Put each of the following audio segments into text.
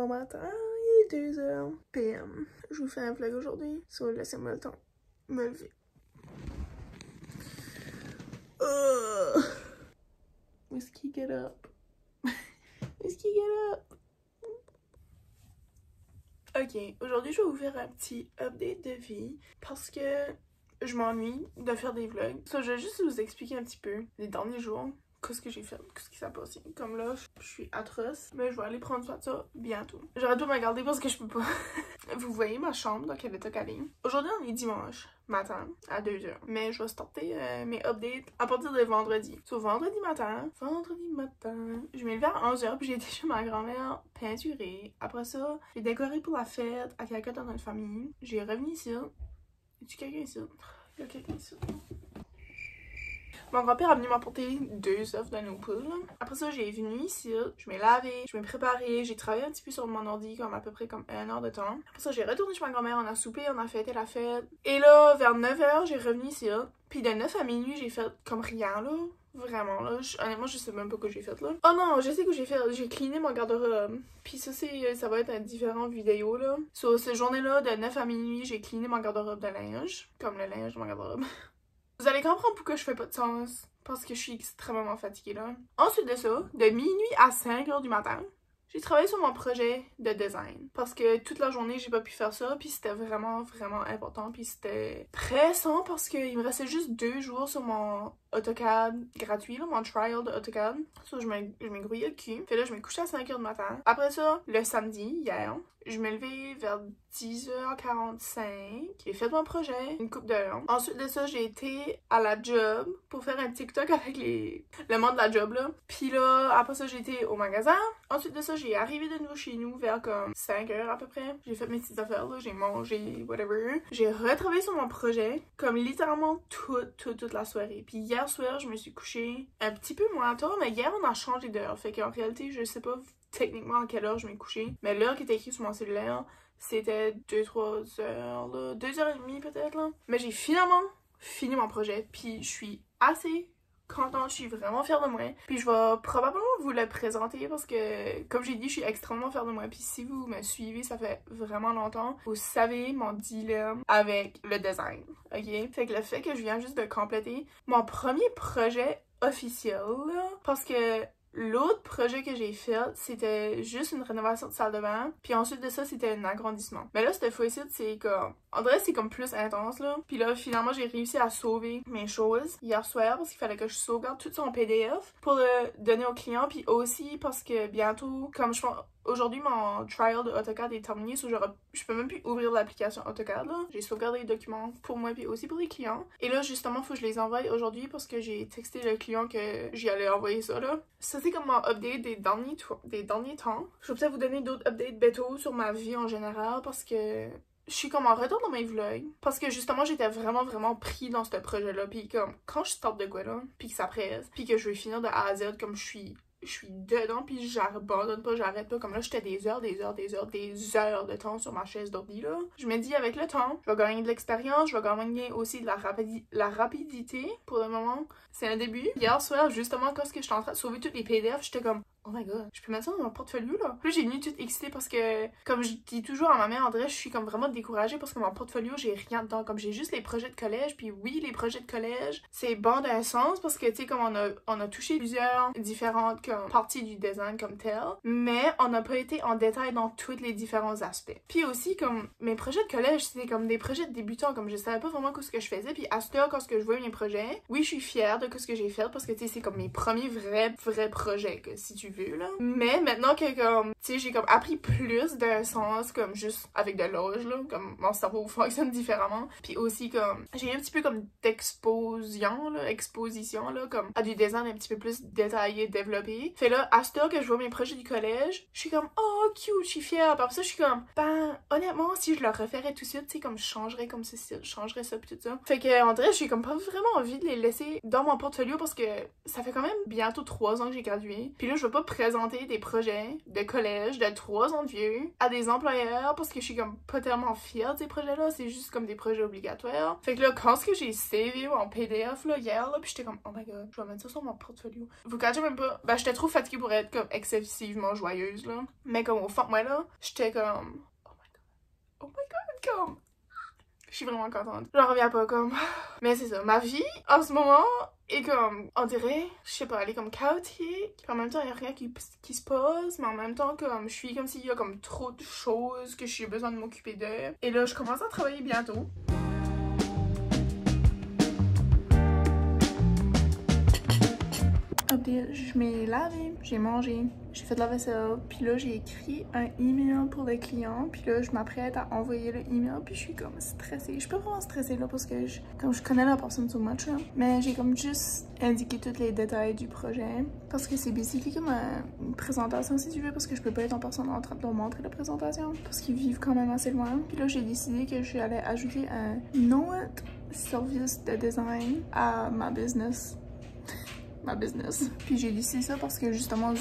bon matin, il est 2h PM. Je vous fais un vlog aujourd'hui, so laissez-moi le temps de me lever. Whiskey, get up. Whiskey, get up. Ok, aujourd'hui je vais vous faire un petit update de vie parce que je m'ennuie de faire des vlogs. So, je vais juste vous expliquer un petit peu les derniers jours. Qu'est-ce que j'ai fait, qu'est-ce qui s'est passé. Comme là, je suis atroce, mais je vais aller prendre soin de ça bientôt. J'arrête pas de me garder parce que je peux pas. Vous voyez ma chambre dans quel état qu'elle est. Aujourd'hui, on est dimanche matin à 2h. Mais je vais starter mes updates à partir de vendredi. So, vendredi matin, je m'ai levée à 11h puis j'ai été chez ma grand-mère peinturer. Après ça, j'ai décoré pour la fête à quelqu'un dans notre famille. J'ai revenu ici. Est-ce quelqu'un ici? Il y a quelqu'un ici. Mon grand-père a venu m'apporter 2 œufs de nos poules. Après ça, j'ai venu ici, je m'ai lavé, je m'ai préparé, j'ai travaillé un petit peu sur mon ordi, comme à peu près comme 1 heure de temps. Après ça, j'ai retourné chez ma grand-mère, on a soupé, on a fêté la fête. Et là, vers 9h, j'ai revenu ici. Puis de 9 à minuit, j'ai fait comme rien, là. Vraiment, là. Honnêtement, je sais même pas quoi j'ai fait, là. Oh non, je sais que j'ai fait. J'ai cleané mon garde-robe. Puis ça va être un différent vidéo, là. Sur cette journée-là, de 9 à minuit, j'ai cleané mon garde-robe de linge. Comme le linge de mon garde-robe. Vous allez comprendre pourquoi je fais pas de sens. Parce que je suis extrêmement fatiguée, là. Ensuite de ça, de minuit à 5h du matin, j'ai travaillé sur mon projet de design. Parce que toute la journée, j'ai pas pu faire ça. Puis c'était vraiment, vraiment important. Puis c'était pressant parce qu'il me restait juste 2 jours sur mon AutoCAD gratuit, là, mon trial de AutoCAD. Ça, je m'ai grouillé le cul. Fait là, je me couchais à 5h du matin. Après ça, le samedi, hier, je me levais vers 10h45. J'ai fait mon projet, une couple d'heures. Ensuite de ça, j'ai été à la job pour faire un TikTok avec le monde de la job, là. Puis là, après ça, j'ai été au magasin. Ensuite de ça, j'ai arrivé de nouveau chez nous vers comme 5h à peu près. J'ai fait mes petites affaires, là. J'ai mangé, whatever. J'ai retravaillé sur mon projet, comme littéralement toute la soirée. Puis hier soir, je me suis couchée un petit peu moins tard, mais hier, on a changé d'heure. Fait qu'en réalité, je sais pas techniquement à quelle heure je m'ai couchée. Mais l'heure qui était écrite sur mon cellulaire, c'était 2-3 heures, là. 2h30 peut-être, là. Mais j'ai finalement fini mon projet. Puis je suis assez contente, je suis vraiment fière de moi. Puis je vais probablement vous le présenter parce que, comme j'ai dit, je suis extrêmement fière de moi. Puis si vous me suivez, ça fait vraiment longtemps, vous savez mon dilemme avec le design, ok? Fait que le fait que je viens juste de compléter mon premier projet officiel, là, parce que l'autre projet que j'ai fait, c'était juste une rénovation de salle de bain. Puis ensuite de ça, c'était un agrandissement. Mais là, cette fois-ci, c'est comme... En vrai, c'est comme plus intense, là. Puis là, finalement, j'ai réussi à sauver mes choses hier soir parce qu'il fallait que je sauvegarde tout ça en PDF pour le donner au client. Puis aussi parce que bientôt, comme je pense... Aujourd'hui, mon trial de AutoCAD est terminé, so je peux même plus ouvrir l'application AutoCAD, là. J'ai sauvegardé les documents pour moi puis aussi pour les clients. Et là, justement, faut que je les envoie aujourd'hui parce que j'ai texté le client que j'y allais envoyer ça, là. Ça, c'est comme mon update des derniers temps. Je vais peut-être vous donner d'autres updates bientôt sur ma vie en général parce que je suis comme en retour dans mes vlogs. Parce que justement, j'étais vraiment, vraiment pris dans ce projet-là. Puis comme, quand je starte de quoi, là, puis que ça presse, puis que je vais finir de A à Z comme je suis dedans, puis j'abandonne pas, j'arrête pas. Comme là, j'étais des heures de temps sur ma chaise d'ordi, là. Je me dis, avec le temps, je vais gagner de l'expérience, je vais gagner aussi de la rapidité. Pour le moment, c'est un début. Hier soir, justement, quand j'étais en train de sauver toutes les PDF, j'étais comme... Oh my god, je peux mettre ça dans mon portfolio, là. Puis j'ai venu toute excitée parce que, comme je dis toujours à ma mère, André, je suis comme vraiment découragée parce que mon portfolio, j'ai rien dedans. Comme j'ai juste les projets de collège, puis oui, les projets de collège, c'est bon d'un sens parce que, tu sais, comme on a touché plusieurs différentes comme, parties du design comme tel, mais on n'a pas été en détail dans tous les différents aspects. Puis aussi, comme, mes projets de collège, c'était comme des projets de débutants, comme je savais pas vraiment ce que je faisais, puis à ce temps, quand je vois mes projets, oui, je suis fière de ce que j'ai fait parce que, tu sais, c'est comme mes premiers vrais projets, que si tu veux. Là. Mais maintenant que comme tu sais j'ai comme appris plus d'un sens comme juste avec de l'âge là, comme mon cerveau fonctionne différemment, puis aussi comme j'ai un petit peu comme exposition là, comme à du design un petit peu plus détaillé, développé. Fait là à ce temps que je vois mes projets du collège, je suis comme oh cute, je suis fière. Puis après ça je suis comme ben honnêtement si je le referais tout de suite, tu sais comme je changerais comme ceci, je changerais ça puis tout ça. Fait que en vrai j'ai comme pas vraiment envie de les laisser dans mon portfolio parce que ça fait quand même bientôt 3 ans que j'ai gradué. Puis là je veux pas présenter des projets de collège de 3 ans de vieux à des employeurs parce que je suis comme pas tellement fière de ces projets-là, c'est juste comme des projets obligatoires. Fait que là, quand ce que j'ai savé en PDF là, hier, là, pis j'étais comme, oh my god, je vais mettre ça sur mon portfolio. Vous cachez même pas, ben j'étais trop fatiguée pour être comme excessivement joyeuse, là. Mais comme au fond de moi, là, j'étais comme, oh my god, comme... Je suis vraiment contente. J'en reviens pas, comme... Mais c'est ça, ma vie, en ce moment, est comme... On dirait, je sais pas, elle est comme chaotique. Puis en même temps, il y a rien qui se passe. Mais en même temps, comme, je suis comme s'il y a comme trop de choses que j'ai besoin de m'occuper d'eux. Et là, je commence à travailler bientôt. Update, je m'ai lavé, j'ai mangé, j'ai fait de la vaisselle, puis là j'ai écrit un email pour le client, puis là je m'apprête à envoyer le email, puis je suis comme stressée. Je suis pas vraiment stressée là parce que comme je connais la personne so much là, mais j'ai comme juste indiqué tous les détails du projet parce que c'est basically comme une présentation si tu veux, parce que je peux pas être en personne en train de leur montrer la présentation parce qu'ils vivent quand même assez loin. Puis là j'ai décidé que j'allais ajouter un note service de design à ma business. Puis j'ai décidé ça parce que justement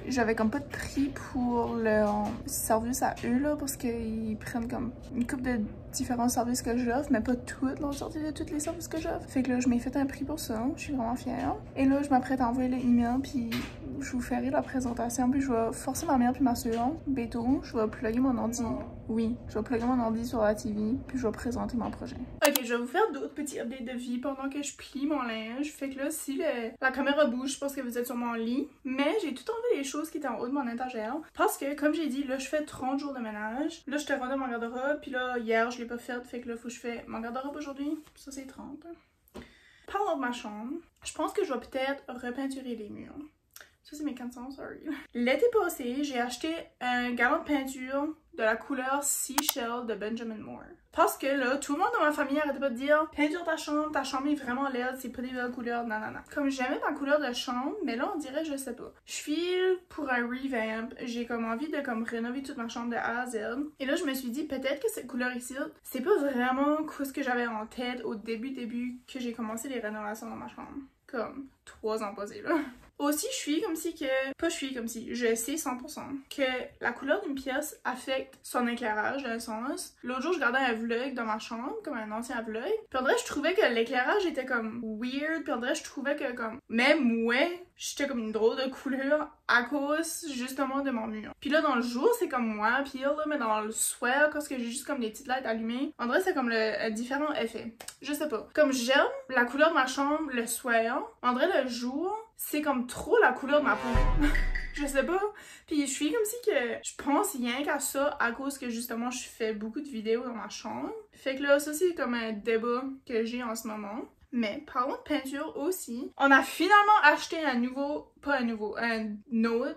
j'avais comme pas de prix pour leur service à eux là, parce qu'ils prennent comme une couple de différents services que j'offre, mais pas toutes leur sortie de tous les services que j'offre. Fait que là je m'ai fait un prix pour ça, je suis vraiment fière. Et là je m'apprête à envoyer le email, puis je vous ferai la présentation, puis je vais forcer ma mère puis ma soeur, bientôt, je vais plugger mon ordi. Oui, je vais plugger mon ordi sur la TV, puis je vais présenter mon projet. Ok, je vais vous faire d'autres petits updates de vie pendant que je plie mon linge. Fait que là, si la caméra bouge, je pense que vous êtes sur mon lit. Mais j'ai tout enlevé les choses qui étaient en haut de mon étagère. Parce que, comme j'ai dit, là, je fais 30 jours de ménage. Là, je te rendais mon garde-robe, puis là, hier, je l'ai pas fait. Fait que là, faut que je fais mon garde-robe aujourd'hui. Ça, c'est 30. Parlons de ma chambre. Je pense que je vais peut-être repeinturer les murs. Ça, c'est mes 400, sorry. L'été passé, j'ai acheté un galon de peinture de la couleur Seashell de Benjamin Moore. Parce que là, tout le monde dans ma famille arrêtait pas de dire « Peinture ta chambre est vraiment laide, c'est pas des belles couleurs, nanana. » Comme j'aimais ma couleur de chambre, mais là, on dirait, je sais pas. Je file pour un revamp, j'ai comme envie de comme rénover toute ma chambre de A à Z. Et là, je me suis dit, peut-être que cette couleur ici, c'est pas vraiment ce que j'avais en tête au début que j'ai commencé les rénovations dans ma chambre. Comme 3 ans passés, là. Aussi, je sais 100% que la couleur d'une pièce affecte son éclairage d'un sens. L'autre jour, je regardais un vlog dans ma chambre, comme un ancien vlog. Puis en vrai, je trouvais que l'éclairage était comme weird. Puis en vrai, je trouvais que comme même j'étais comme une drôle de couleur à cause justement de mon mur. Puis là, dans le jour, c'est comme moi, pire là, mais dans le soir, quand j'ai juste comme des petites lights allumées, en vrai, c'est comme le différent effet. Je sais pas. Comme j'aime la couleur de ma chambre le soir, en vrai, le jour, c'est comme trop la couleur de ma peau. Je sais pas. Puis je suis comme si que je pense rien qu'à ça à cause que justement je fais beaucoup de vidéos dans ma chambre. Fait que là, ça c'est comme un débat que j'ai en ce moment. Mais parlons de peinture aussi. On a finalement acheté un autre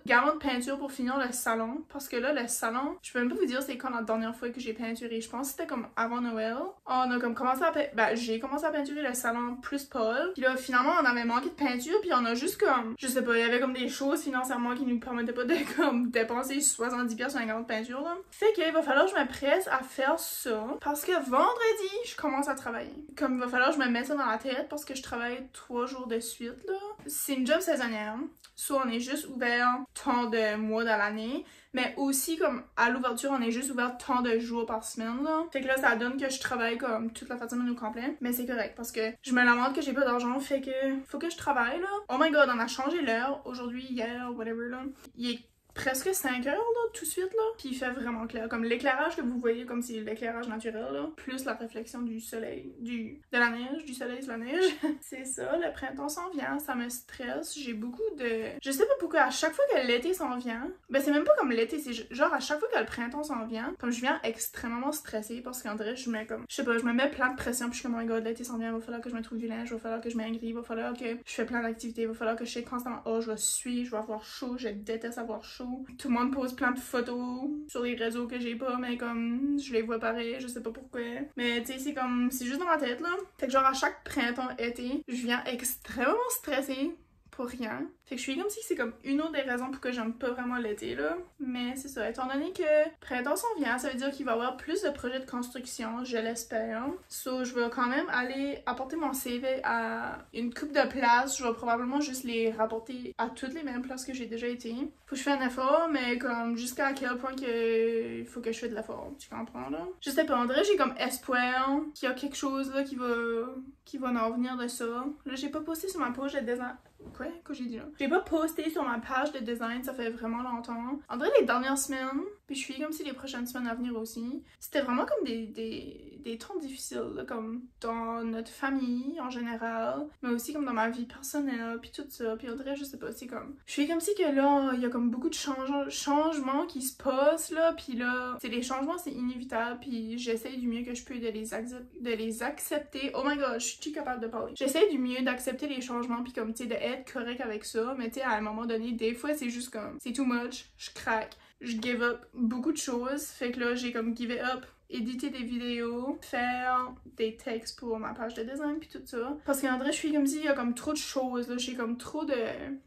galon de peinture pour finir le salon. Parce que là, le salon, je peux même pas vous dire c'est quand la dernière fois que j'ai peinturé. Je pense que c'était comme avant Noël. On a comme commencé à j'ai commencé à peinturer le salon plus Paul. Puis là, finalement, on avait manqué de peinture. Puis on a juste comme, je sais pas, il y avait comme des choses financièrement qui nous permettaient pas de comme dépenser 70$ sur un galon de peinture là. Fait qu'il va falloir que je me presse à faire ça. Parce que vendredi, je commence à travailler. Comme il va falloir que je me mette ça dans la tête parce que je travaille 3 jours de suite là. C'est une job saisonnière. Soit on est juste ouvert tant de mois dans l'année, mais aussi comme à l'ouverture on est juste ouvert tant de jours par semaine là. Fait que là ça donne que je travaille comme toute la fin de semaine au complet, mais c'est correct parce que je me lamente que j'ai pas d'argent, fait que faut que je travaille là. Oh my god, on a changé l'heure aujourd'hui, hier, whatever là. Il est presque 5 heures là, tout de suite là, puis il fait vraiment clair. Comme l'éclairage que vous voyez, comme c'est l'éclairage naturel là, plus la réflexion du soleil, de la neige, du soleil sur la neige. C'est ça, le printemps s'en vient, ça me stresse, j'ai beaucoup de... Je sais pas pourquoi, à chaque fois que l'été s'en vient, ben c'est même pas comme l'été, c'est genre à chaque fois que le printemps s'en vient, comme je viens extrêmement stressée parce qu'en vrai, je mets comme, je sais pas, je me mets plein de pression, puis je suis comme, oh my god, l'été s'en vient, il va falloir que je me trouve du linge, il va falloir que je m'aigris, il va falloir que je fais plein d'activités, il va falloir que je sais constamment, oh, je vais suer, je vais avoir chaud, je déteste avoir chaud. Tout le monde pose plein de photos sur les réseaux que j'ai pas, mais comme je les vois pareil, je sais pas pourquoi. Mais tu sais, c'est comme, c'est juste dans ma tête là. Fait que genre à chaque printemps-été, je viens extrêmement stressée pour rien. Fait que je suis comme si c'est comme une autre des raisons pour que j'aime pas vraiment l'été là. Mais c'est ça, étant donné que printemps s'en vient, ça veut dire qu'il va y avoir plus de projets de construction, je l'espère. So je vais quand même aller apporter mon CV à une couple de places. Je vais probablement juste les rapporter à toutes les mêmes places que j'ai déjà été. Faut que je fasse un effort, mais comme jusqu'à quel point que il faut que je fasse de l'effort, tu comprends là? Je sais pas, André, j'ai comme espoir qu'il y a quelque chose là qui va en venir de ça. Là, j'ai pas posté sur ma page de design. Quoi? Quoi j'ai dit là? J'ai pas posté sur ma page de design, ça fait vraiment longtemps. En vrai, les dernières semaines, puis je suis comme si les prochaines semaines à venir aussi, c'était vraiment comme des temps difficiles, là, comme dans notre famille en général, mais aussi comme dans ma vie personnelle, puis tout ça. Puis on dirait, je sais pas, c'est comme... Je suis comme si que là, il y a comme beaucoup de changements qui se passent, là, puis là, c'est les changements, c'est inévitable, puis j'essaie du mieux que je peux de les accepter. Oh my god, je suis capable de parler. J'essaie du mieux d'accepter les changements, puis comme, tu sais, de être correct avec ça, mais tu sais, à un moment donné, des fois, c'est juste comme, c'est too much, je craque, je give up beaucoup de choses, fait que là, j'ai comme give up, éditer des vidéos, faire des textes pour ma page de design puis tout ça. Parce qu'en vrai, je suis comme si il y a comme trop de choses, là, j'ai comme trop de...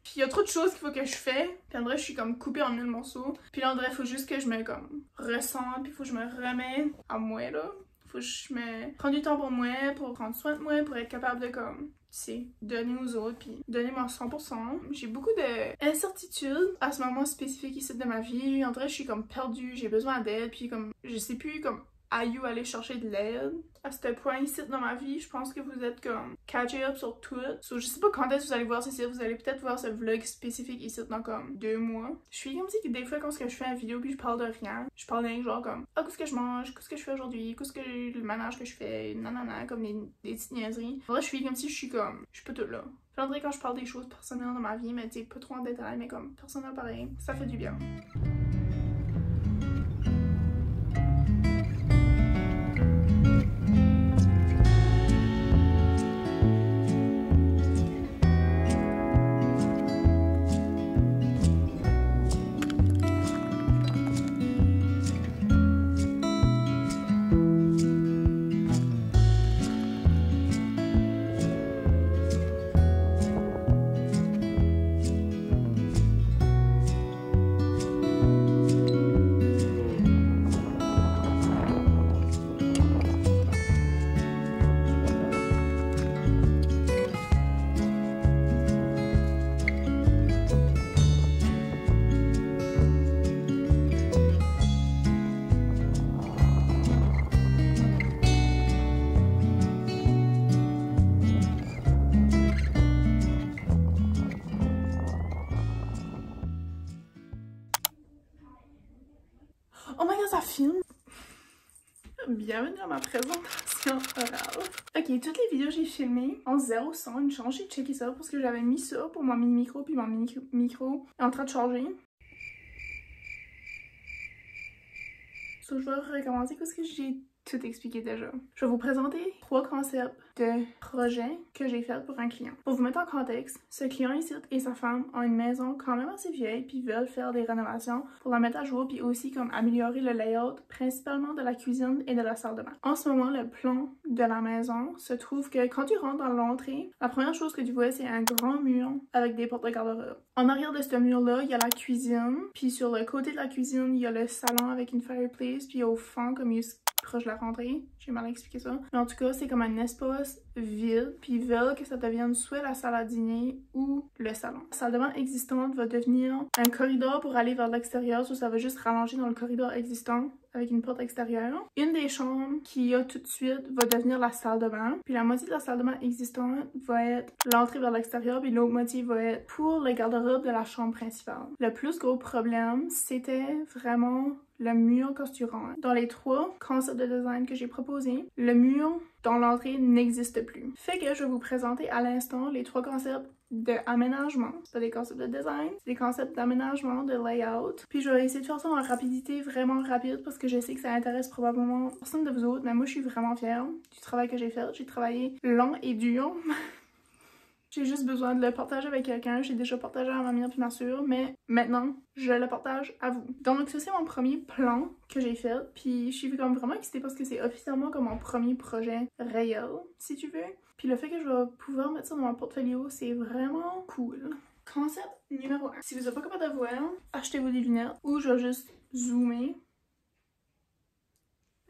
Puis il y a trop de choses qu'il faut que je fais, puis en vrai, je suis comme coupée en 1000 morceaux. Puis là, en vrai, il faut juste que je me comme ressente, puis il faut que je me remette à moi, là. Faut que je me prenne du temps pour moi, pour prendre soin de moi, pour être capable de comme... c'est donner aux autres puis donner mon 100%. J'ai beaucoup d'incertitudes à ce moment spécifique ici de ma vie. En vrai, je suis comme perdue, j'ai besoin d'aide puis comme je sais plus comme aller chercher de l'aide. À ce point ici dans ma vie, je pense que vous êtes comme catché up sur tout. So, je sais pas quand est-ce que vous allez voir ceci, vous allez peut-être voir ce vlog spécifique ici dans comme 2 mois. Je suis comme si que des fois quand je fais une vidéo puis je parle de rien, je parle d'un genre comme qu'est-ce que je mange, qu'est-ce que je fais aujourd'hui, qu'est-ce que le ménage que je fais, nanana, comme des petites niaiseries. En vrai, je suis comme si je suis pas toute là. J'aimerais quand je parle des choses personnelles dans ma vie, mais tu sais, pas trop en détail, mais comme personnel pareil, ça fait du bien. Oh my god, ça filme! Bienvenue à ma présentation orale. Ok, toutes les vidéos que j'ai filmées en 0 son, une chance, j'ai checké ça parce que j'avais mis ça pour mon mini-micro, puis mon mini-micro est en train de charger. So, je vais recommencer parce que j'ai tout expliqué déjà. Je vais vous présenter 3 concepts de projets que j'ai fait pour un client. Pour vous mettre en contexte, ce client ici et sa femme ont une maison quand même assez vieille puis veulent faire des rénovations pour la mettre à jour puis aussi comme améliorer le layout principalement de la cuisine et de la salle de bain. En ce moment, le plan de la maison se trouve que quand tu rentres dans l'entrée, la première chose que tu vois c'est un grand mur avec des portes de garde-robe. En arrière de ce mur-là, il y a la cuisine, puis sur le côté de la cuisine, il y a le salon avec une fireplace, puis au fond, comme il est proche de la rentrée, j'ai mal expliqué ça. Mais en tout cas, c'est comme un espace vide, puis ils veulent que ça devienne soit la salle à dîner ou le salon. La salle de bain existante va devenir un corridor pour aller vers l'extérieur, soit ça va juste rallonger dans le corridor existant avec une porte extérieure. Une des chambres qu'il y a tout de suite va devenir la salle de bain, puis la moitié de la salle de bain existante va être l'entrée vers l'extérieur, puis l'autre moitié va être pour le garde-robe de la chambre principale. Le plus gros problème, c'était vraiment le mur quand tu rentres. Dans les 3 concepts de design que j'ai proposés, le mur dans l'entrée n'existe plus. Fait que je vais vous présenter à l'instant les 3 concepts d'aménagement. C'est pas des concepts de design, c'est des concepts d'aménagement, de layout. Puis je vais essayer de faire ça en rapidité, vraiment rapide, parce que je sais que ça intéresse probablement personne de vous autres, mais moi je suis vraiment fière du travail que j'ai fait. J'ai travaillé long et dur. J'ai juste besoin de le partager avec quelqu'un. J'ai déjà partagé à ma mère puis ma soeur, mais maintenant, je le partage à vous. Donc ça, c'est mon premier plan que j'ai fait. Puis je suis comme vraiment excitée parce que c'est officiellement comme mon premier projet réel, si tu veux. Puis le fait que je vais pouvoir mettre ça dans mon portfolio, c'est vraiment cool. Concept numéro 1. Si vous n'êtes pas capable de voir, achetez-vous des lunettes ou je vais juste zoomer.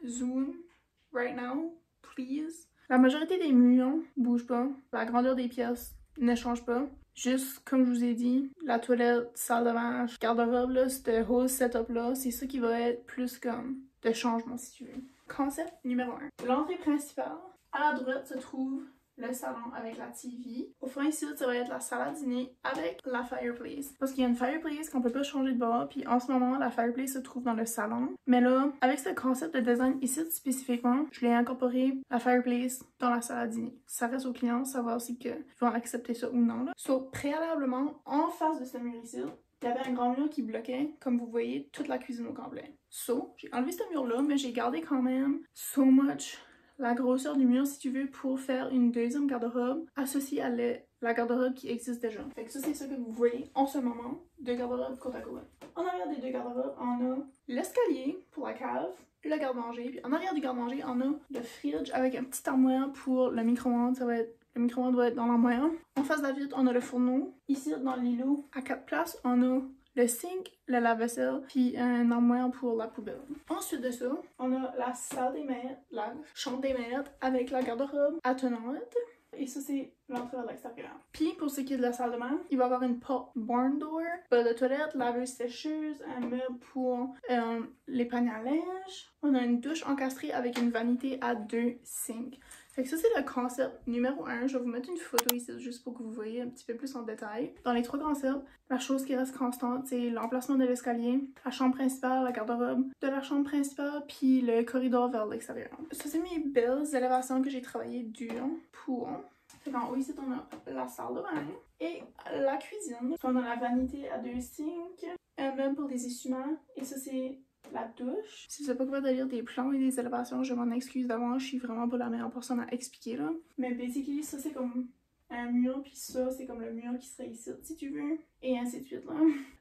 Zoom right now, please. La majorité des murs bougent pas. La grandeur des pièces ne change pas. Juste comme je vous ai dit, la toilette, salle de bain, garde-robe, là, ce whole setup-là, c'est ça qui va être plus comme de changement si tu veux. Concept numéro 1. L'entrée principale, à la droite se trouve le salon avec la TV. Au fond ici, ça va être la salle à dîner avec la fireplace. Parce qu'il y a une fireplace qu'on peut pas changer de bord, puis en ce moment, la fireplace se trouve dans le salon. Mais là, avec ce concept de design ici spécifiquement, je l'ai incorporé la fireplace dans la salle à dîner. Ça reste aux clients, savoir si ils vont accepter ça ou non. Là. So, préalablement, en face de ce mur ici, il y avait un grand mur qui bloquait, comme vous voyez, toute la cuisine au complet. So, j'ai enlevé ce mur-là, mais j'ai gardé quand même so much la grosseur du mur, si tu veux, pour faire une deuxième garde-robe associée à la garde-robe qui existe déjà. Fait que ça, c'est ça que vous voyez en ce moment, deux garde-robes côte à côte. En arrière des deux garde-robes, on a l'escalier pour la cave, le garde-manger, puis en arrière du garde-manger, on a le fridge avec un petit armoire pour le micro-ondes. Le micro-ondes doit être dans l'armoire. En face de la vitre, on a le fourneau. Ici, dans l'îlot, à 4 places, on a le sink, le lave-vaisselle, puis un armoire pour la poubelle. Ensuite de ça, on a la salle des maîtres, la chambre des maîtres avec la garde-robe attenante. Et ça, c'est l'entrée vers l'extérieur. Puis, pour ce qui est de la salle de bain, il va y avoir une porte barn door, de toilette, laveuse sécheuse, un meuble pour les paniers à linge. On a une douche encastrée avec une vanité à 2 sinks. Fait que ça, c'est le concept numéro 1. Je vais vous mettre une photo ici juste pour que vous voyez un petit peu plus en détail. Dans les 3 concepts, la chose qui reste constante, c'est l'emplacement de l'escalier, la chambre principale, la garde-robe de la chambre principale, puis le corridor vers l'extérieur. Ça, c'est mes belles élévations que j'ai travaillées dur pour. Fait qu'en haut, ici, on a la salle de bain et la cuisine. On a la vanité à 2 sinks, un meuble pour les essuiements, et ça, c'est la douche. Si vous n'êtes pas capable de lire des plans et des élévations, je m'en excuse d'avance, je suis vraiment pas la meilleure personne à expliquer là. Mais basically, ça c'est comme un mur, puis ça c'est comme le mur qui serait ici si tu veux, et ainsi de suite là.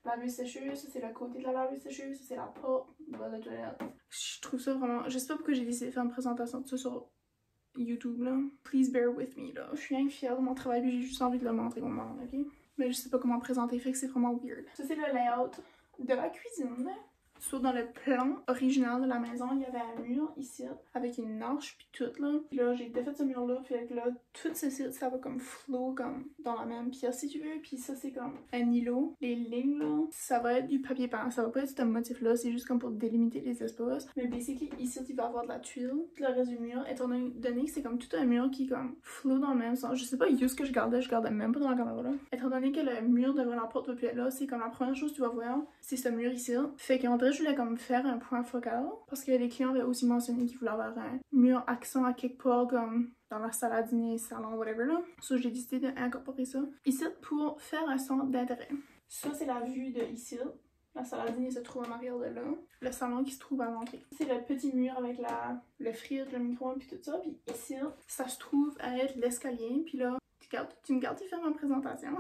Laveuse sécheuse, ça c'est le côté de la laveuse sécheuse, ça c'est la porte de la toilette. Je trouve ça vraiment. Je sais pas pourquoi j'ai décidé de faire une présentation de ça sur YouTube là. Please bear with me là. Je suis bien fière de mon travail, puis j'ai juste envie de le montrer au monde, ok? Mais je sais pas comment présenter, fait que c'est vraiment weird. Ça c'est le layout de la cuisine. So, dans le plan original de la maison, il y avait un mur ici avec une arche puis tout là. Puis là, j'ai défait ce mur-là, fait que là, tout ceci, ça va comme flow comme dans la même pièce si tu veux. Puis ça, c'est comme un îlot. Les lignes là, ça va être du papier peint. Ça va pas être ce motif-là, c'est juste comme pour délimiter les espaces. Mais basically, ici, il va y avoir de la tuile. Tout le reste du mur, étant donné que c'est comme tout un mur qui comme flow dans le même sens. Je sais pas juste que je gardais même pas dans la caméra là. Étant donné que le mur devant la porte va plus être là, c'est comme la première chose que tu vas voir, c'est ce mur ici. Fait qu'en je voulais comme faire un point focal parce que les clients avaient aussi mentionné qu'ils voulaient avoir un mur accent à quelque part comme dans la salle à dîner, salon, whatever là. So j'ai décidé d'incorporer ça ici pour faire un centre d'intérêt. Ça c'est la vue de ici. La salle à dîner se trouve en arrière de là. Le salon qui se trouve à l'entrée. C'est le petit mur avec le fridge, le micro-ondes puis tout ça. Puis ici, ça se trouve à être l'escalier. Puis là, tu me gardes de faire ma présentation.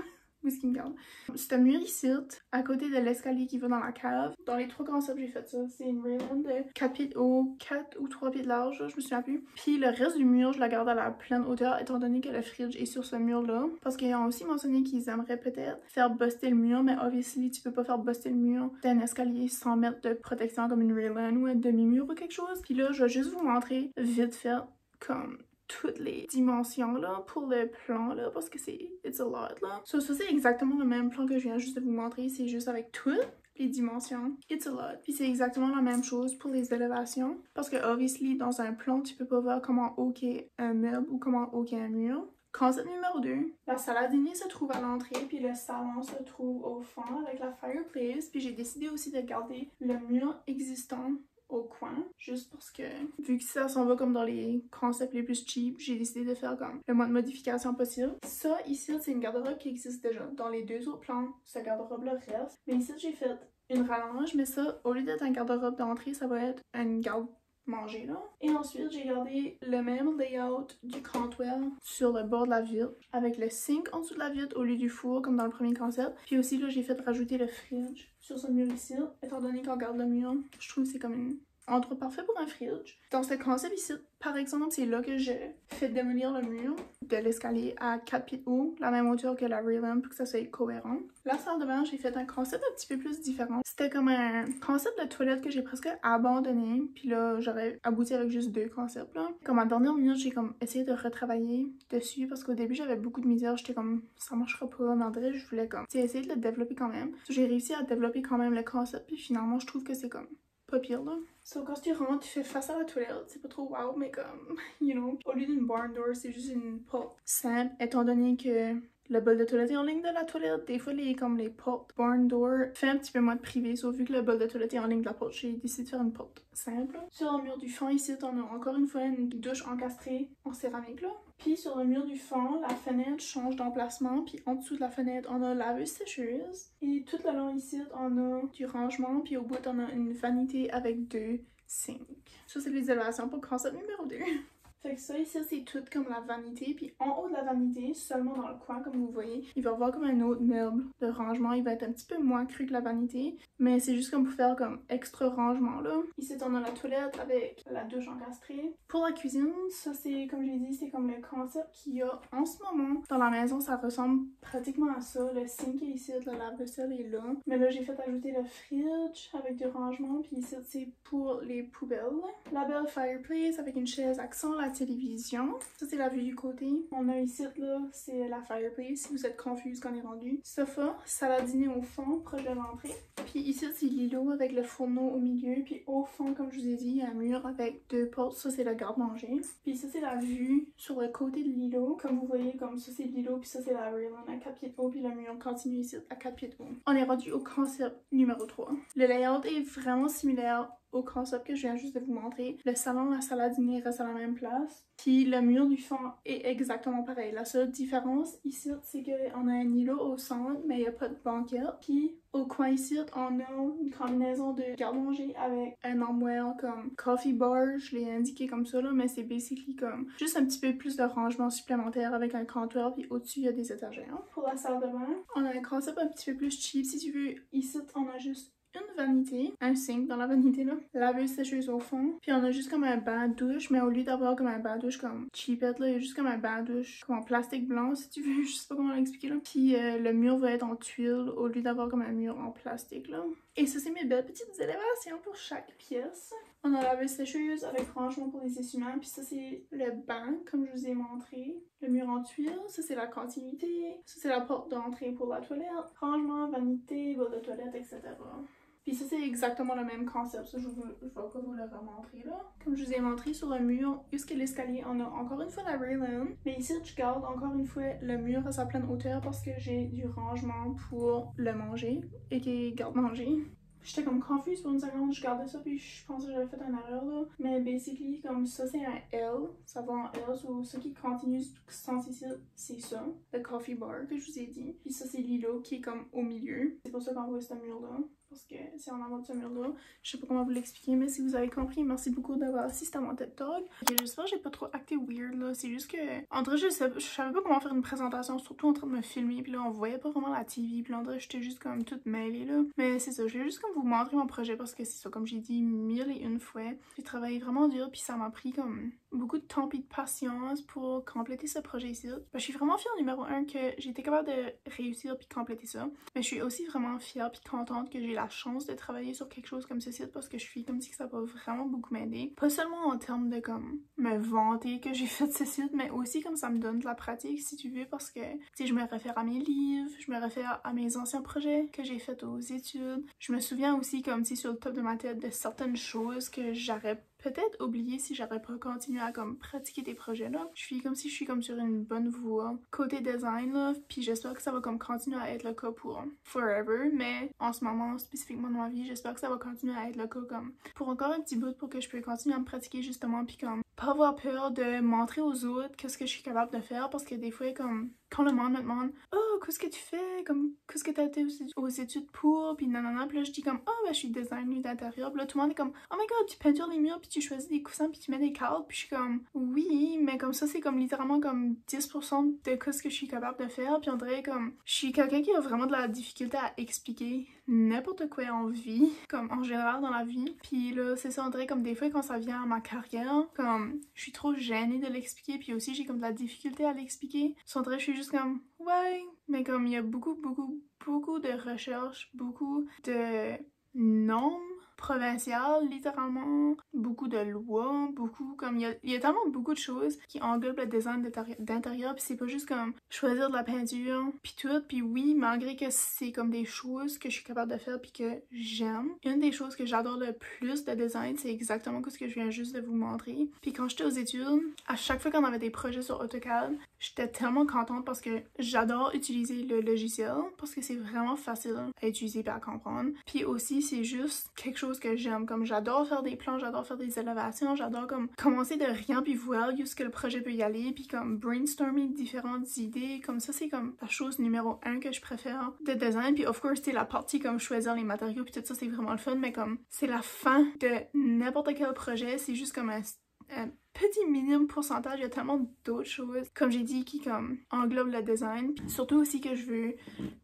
Où est-ce qu'il me garde? C'est un mur ici, à côté de l'escalier qui va dans la cave. Dans les 3 concepts, j'ai fait ça. C'est une railing de 4 pieds de haut, 4 ou 3 pieds de large, je me souviens plus. Puis le reste du mur, je la garde à la pleine hauteur, étant donné que le fridge est sur ce mur-là. Parce qu'ils ont aussi mentionné qu'ils aimeraient peut-être faire buster le mur, mais obviously, tu peux pas faire buster le mur d'un escalier sans mettre de protection comme une railing ou un demi-mur ou quelque chose. Puis là, je vais juste vous montrer vite fait comme toutes les dimensions là pour le plan là parce que c'est it's a lot là. So, ça c'est exactement le même plan que je viens juste de vous montrer, c'est juste avec toutes les dimensions. It's a lot. Puis c'est exactement la même chose pour les élévations parce que obviously dans un plan tu peux pas voir comment haut qu'est un meuble ou comment haut qu'est un mur. Concept numéro 2, la salle à dîner se trouve à l'entrée, puis le salon se trouve au fond avec la fireplace. Puis j'ai décidé aussi de garder le mur existant au coin, juste parce que vu que ça s'en va comme dans les concepts les plus cheap, j'ai décidé de faire comme le moins de modifications possible. Ça ici, c'est une garde-robe qui existe déjà. Dans les 2 autres plans, ce garde-robe-là reste. Mais ici, j'ai fait une rallonge, mais ça, au lieu d'être un garde-robe d'entrée, ça va être une garde-manger là. Et ensuite, j'ai gardé le même layout du comptoir sur le bord de la vitre, avec le sink en dessous de la vitre au lieu du four, comme dans le premier concept. Puis aussi, là, j'ai fait rajouter le fridge sur ce mur ici. Étant donné qu'on garde le mur, je trouve que c'est comme une Endroit parfait pour un fridge. Dans ce concept ici, par exemple, c'est là que je fais démolir le mur de l'escalier à 4 pieds de haut, la même hauteur que la rear lamp pour que ça soit cohérent. La salle de bain, j'ai fait un concept un petit peu plus différent. C'était comme un concept de toilette que j'ai presque abandonné, puis là, j'aurais abouti avec juste 2 concepts, là. Comme à dernière minute, j'ai comme essayé de retravailler dessus, parce qu'au début, j'avais beaucoup de misère, j'étais comme, ça marchera pas, mais en vrai, je voulais comme, essayer de le développer quand même. J'ai réussi à développer quand même le concept, puis finalement, je trouve que c'est comme pas pire, là. So, quand tu rentres, tu fais face à la toilette, c'est pas trop wow, mais comme, you know, au lieu d'une barn door, c'est juste une porte simple, étant donné que le bol de toilette est en ligne de la toilette. Des fois, les portes barn door fait un petit peu moins de privé, sauf vu que le bol de toilette est en ligne de la porte, j'ai décidé de faire une porte simple. Sur le mur du fond, ici, on a encore une fois une douche encastrée en céramique, là. Puis sur le mur du fond, la fenêtre change d'emplacement, puis en dessous de la fenêtre, on a laveuse-sécheuse. Et tout le long ici, on a du rangement, puis au bout, on a une vanité avec 2 sinks. Ça, c'est les élévations pour le concept numéro 2. Fait que ça ici, c'est tout comme la vanité. Puis en haut de la vanité, seulement dans le coin, comme vous voyez, il va y avoir comme un autre meuble de rangement. Il va être un petit peu moins cru que la vanité. Mais c'est juste comme pour faire comme extra rangement là. Ici, on a la toilette avec la douche encastrée. Pour la cuisine, ça c'est, comme j'ai dit, c'est comme le concept qu'il y a en ce moment. Dans la maison, ça ressemble pratiquement à ça. Le sink est ici, le lave-vaisselle est là. Mais là, j'ai fait ajouter le fridge avec du rangement. Puis ici, c'est pour les poubelles. La belle fireplace avec une chaise accent, la télévision. Ça, c'est la vue du côté. On a ici, là, c'est la fireplace, si vous êtes confuse quand on est rendu. Sofa, salle à dîner au fond, proche de l'entrée. Puis ici, c'est l'îlot avec le fourneau au milieu. Puis au fond, comme je vous ai dit, il y a un mur avec 2 portes. Ça, c'est le garde-manger. Puis ça, c'est la vue sur le côté de l'îlot. Comme vous voyez, comme ça, c'est l'îlot. Puis ça, c'est la railing à 4 pieds de haut. Puis le mur continue ici à 4 pieds de haut. On est rendu au concept numéro 3. Le layout est vraiment similaire au concept que je viens juste de vous montrer. Le salon, la salle à dîner restent à la même place. Puis le mur du fond est exactement pareil. La seule différence ici, c'est qu'on a un îlot au centre, mais il n'y a pas de banquette. Puis au coin ici, on a une combinaison de garde-manger avec un armoire comme coffee bar. Je l'ai indiqué comme ça, là, mais c'est basically comme juste un petit peu plus de rangement supplémentaire avec un comptoir. Puis au-dessus, il y a des étagères. Pour la salle de bain, on a un concept un petit peu plus cheap, si tu veux. Ici, on a juste une vanité, un sink dans la vanité là, laveuse sécheuse au fond, puis on a juste comme un bain douche, mais au lieu d'avoir comme un bain douche comme cheapette là, il y a juste comme un bain douche comme en plastique blanc si tu veux, je sais pas comment l'expliquer là. Puis le mur va être en tuile au lieu d'avoir comme un mur en plastique là. Et ça c'est mes belles petites élévations pour chaque pièce. On a la laveuse sécheuse avec rangement pour les essuie-mains, puis ça c'est le bain comme je vous ai montré. Le mur en tuile, ça c'est la continuité, ça c'est la porte d'entrée pour la toilette, rangement, vanité, bol de toilette, etc. Puis ça, c'est exactement le même concept. Ça, je vais pas vous le remontrer là. Comme je vous ai montré sur le mur, jusqu'à l'escalier, on a encore une fois la railing. Mais ici, je garde encore une fois le mur à sa pleine hauteur parce que j'ai du rangement pour le manger et qui est garde-manger. J'étais comme confuse pour une seconde, je gardais ça puis je pensais que j'avais fait une erreur là. Mais basically, comme ça c'est un L, ça va en L, so ce qui continue sens ici, c'est ça, le coffee bar que je vous ai dit. Puis ça c'est l'îlot qui est comme au milieu. C'est pour ça qu'on voit ce mur là. Parce que c'est en avant de ce mur-là. Je sais pas comment vous l'expliquer, mais si vous avez compris, merci beaucoup d'avoir assisté à mon TED Talk. J'espère que j'ai pas trop acté weird, là. C'est juste que, en vrai, je savais pas comment faire une présentation, surtout en train de me filmer, puis là, on voyait pas vraiment la TV, puis là, en vrai, j'étais juste comme toute mêlée, là. Mais c'est ça, je voulais juste comme vous montrer mon projet, parce que c'est ça, comme j'ai dit 1001 fois, j'ai travaillé vraiment dur, puis ça m'a pris comme beaucoup de temps et de patience pour compléter ce projet ici. Je suis vraiment fière, numéro 1, que j'ai été capable de réussir puis compléter ça. Mais je suis aussi vraiment fière puis contente que j'ai la chance de travailler sur quelque chose comme ceci parce que je suis comme si ça va vraiment beaucoup m'aider. Pas seulement en termes de comme me vanter que j'ai fait ce site, mais aussi comme ça me donne de la pratique si tu veux parce que tu sais, je me réfère à mes livres, je me réfère à mes anciens projets que j'ai fait aux études. Je me souviens aussi comme tu sais sur le top de ma tête de certaines choses que j'aurais peut-être oublié si j'aurais pas continué à comme pratiquer des projets là. Je suis comme si je suis comme sur une bonne voie côté design là, puis j'espère que ça va comme continuer à être le cas pour forever, mais en ce moment spécifiquement dans ma vie, j'espère que ça va continuer à être le cas comme pour encore un petit bout pour que je puisse continuer à me pratiquer justement puis comme pas avoir peur de montrer aux autres qu'est-ce que je suis capable de faire parce que des fois, comme, quand le monde me demande « Oh, qu'est-ce que tu fais? Comme, qu'est-ce que t'as été aux études pour? » Puis nanana, puis là, je dis comme « Oh, ben, je suis designer d'intérieur. » Puis là, tout le monde est comme « Oh my god, tu peintures les murs, puis tu choisis des coussins, puis tu mets des cadres. » Puis je suis comme « Oui, mais comme ça, c'est comme littéralement comme 10% de ce que je suis capable de faire. » Puis on dirait comme, je suis quelqu'un qui a vraiment de la difficulté à expliquer n'importe quoi en vie, comme en général dans la vie. Puis là, c'est ça, on dirait comme des fois quand ça vient à ma carrière, comme je suis trop gênée de l'expliquer, puis aussi j'ai comme de la difficulté à l'expliquer. On dirait que je suis juste comme, ouais, mais comme il y a beaucoup de recherches, beaucoup de normes provinciales, littéralement, beaucoup de lois, beaucoup comme il y a tellement beaucoup de choses qui englobent le design d'intérieur, puis c'est pas juste comme choisir de la peinture puis tout, puis oui, malgré que c'est comme des choses que je suis capable de faire puis que j'aime, une des choses que j'adore le plus de design, c'est exactement ce que je viens juste de vous montrer. Puis quand j'étais aux études, à chaque fois qu'on avait des projets sur AutoCAD, j'étais tellement contente parce que j'adore utiliser le logiciel parce que c'est vraiment facile à utiliser et à comprendre. Puis aussi, c'est juste quelque chose que j'aime. Comme j'adore faire des plans, j'adore faire des élévations, j'adore comme commencer de rien puis voir où est-ce que le projet peut y aller, puis comme brainstorming différentes idées. Comme ça, c'est comme la chose numéro 1 que je préfère de design. Puis of course, c'est la partie comme choisir les matériaux puis tout ça, c'est vraiment le fun, mais comme c'est la fin de n'importe quel projet, c'est juste comme un petit minimum pourcentage, il y a tellement d'autres choses, comme j'ai dit, qui comme englobent le design. Surtout aussi que je veux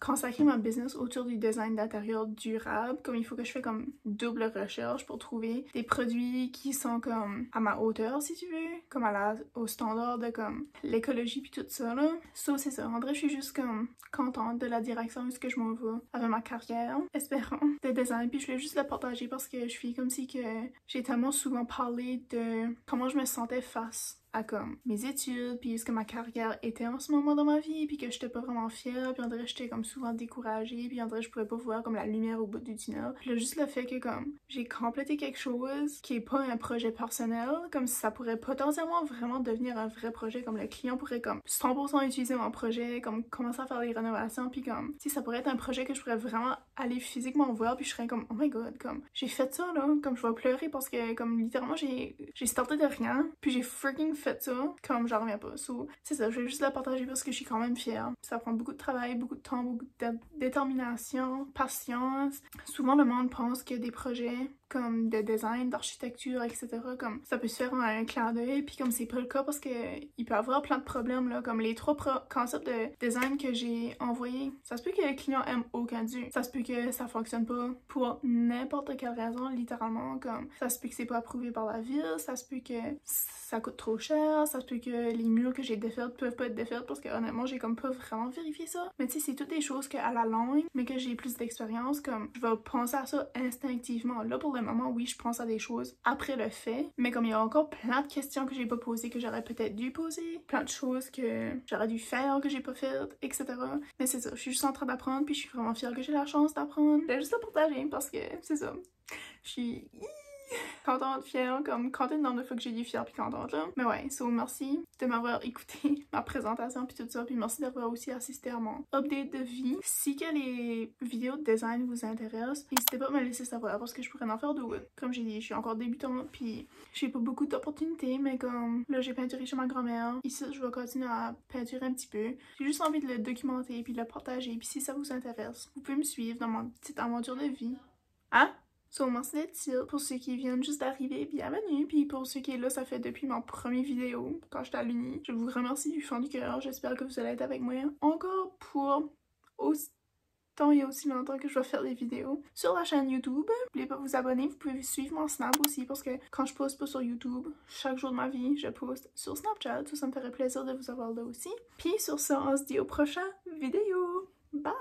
consacrer ma business autour du design d'intérieur durable, comme il faut que je fais comme double recherche pour trouver des produits qui sont comme à ma hauteur, si tu veux, comme au standard de comme l'écologie puis tout ça là. So, c'est ça. En vrai, je suis juste comme contente de la direction où ce que je m'en vais avec ma carrière, espérant, de design. Puis je voulais juste le partager parce que je suis comme si que j'ai tellement souvent parlé de comment je me sentais face à comme mes études, puis ce que ma carrière était en ce moment dans ma vie, puis que j'étais pas vraiment fière, puis on dirait que j'étais comme souvent découragée, puis on dirait que je pouvais pas voir comme la lumière au bout du tunnel. Puis là, juste le fait que comme j'ai complété quelque chose qui est pas un projet personnel, comme ça pourrait potentiellement vraiment devenir un vrai projet, comme le client pourrait comme 100% utiliser mon projet, comme commencer à faire des rénovations, puis comme, tu sais, ça pourrait être un projet que je pourrais vraiment aller physiquement voir, puis je serais comme, oh my god, comme, j'ai fait ça, là, comme je vais pleurer parce que, comme, littéralement, j'ai starté de rien, puis j'ai freaking fait ça, comme j'en reviens pas. So, c'est ça, je vais juste la partager parce que je suis quand même fière. Ça prend beaucoup de travail, beaucoup de temps, beaucoup de détermination, patience. Souvent, le monde pense que des projets comme de design, d'architecture, etc., comme ça peut se faire en un clin d'œil, puis comme c'est pas le cas parce que il peut y avoir plein de problèmes, là, comme les 3 concepts de design que j'ai envoyés. Ça se peut que le client aime aucun d'eux. Ça se peut que ça fonctionne pas pour n'importe quelle raison, littéralement, comme ça se peut que c'est pas approuvé par la ville, ça se peut que ça coûte trop cher, ça se peut que les murs que j'ai défaits peuvent pas être défaits parce que honnêtement, j'ai comme pas vraiment vérifié ça. Mais tu sais, c'est toutes des choses que à la longue, mais que j'ai plus d'expérience, comme je vais penser à ça instinctivement. Là, pour le moment, oui, je pense à des choses après le fait, mais comme il y a encore plein de questions que j'ai pas posées, que j'aurais peut-être dû poser, plein de choses que j'aurais dû faire, que j'ai pas faites, etc. Mais c'est ça, je suis juste en train d'apprendre, puis je suis vraiment fière que j'ai la chance d'apprendre. Je vais juste le partager parce que c'est ça. Je suis contente, fière, comme contente le nombre de fois que j'ai dit fière puis contente là. Mais ouais, so merci de m'avoir écouté ma présentation puis tout ça, puis merci d'avoir aussi assisté à mon update de vie. Si que les vidéos de design vous intéressent, n'hésitez pas à me laisser savoir parce que je pourrais en faire d'autres. Comme j'ai dit, je suis encore débutante puis j'ai pas beaucoup d'opportunités, mais comme là j'ai peinturé chez ma grand-mère, ici je vais continuer à peinturer un petit peu. J'ai juste envie de le documenter puis de le partager, puis si ça vous intéresse, vous pouvez me suivre dans mon petite aventure de vie. Hein? So, merci d'être là. Pour ceux qui viennent juste d'arriver, bienvenue. Puis pour ceux qui est là, ça fait depuis mon premier vidéo, quand j'étais à l'uni. Je vous remercie du fond du cœur. J'espère que vous allez être avec moi encore pour aussi tant et aussi longtemps que je vais faire des vidéos sur la chaîne YouTube. N'oubliez pas de vous abonner. Vous pouvez suivre mon Snap aussi parce que quand je poste pas sur YouTube, chaque jour de ma vie, je poste sur Snapchat. Ça me ferait plaisir de vous avoir là aussi. Puis sur ça, on se dit au prochain vidéo. Bye!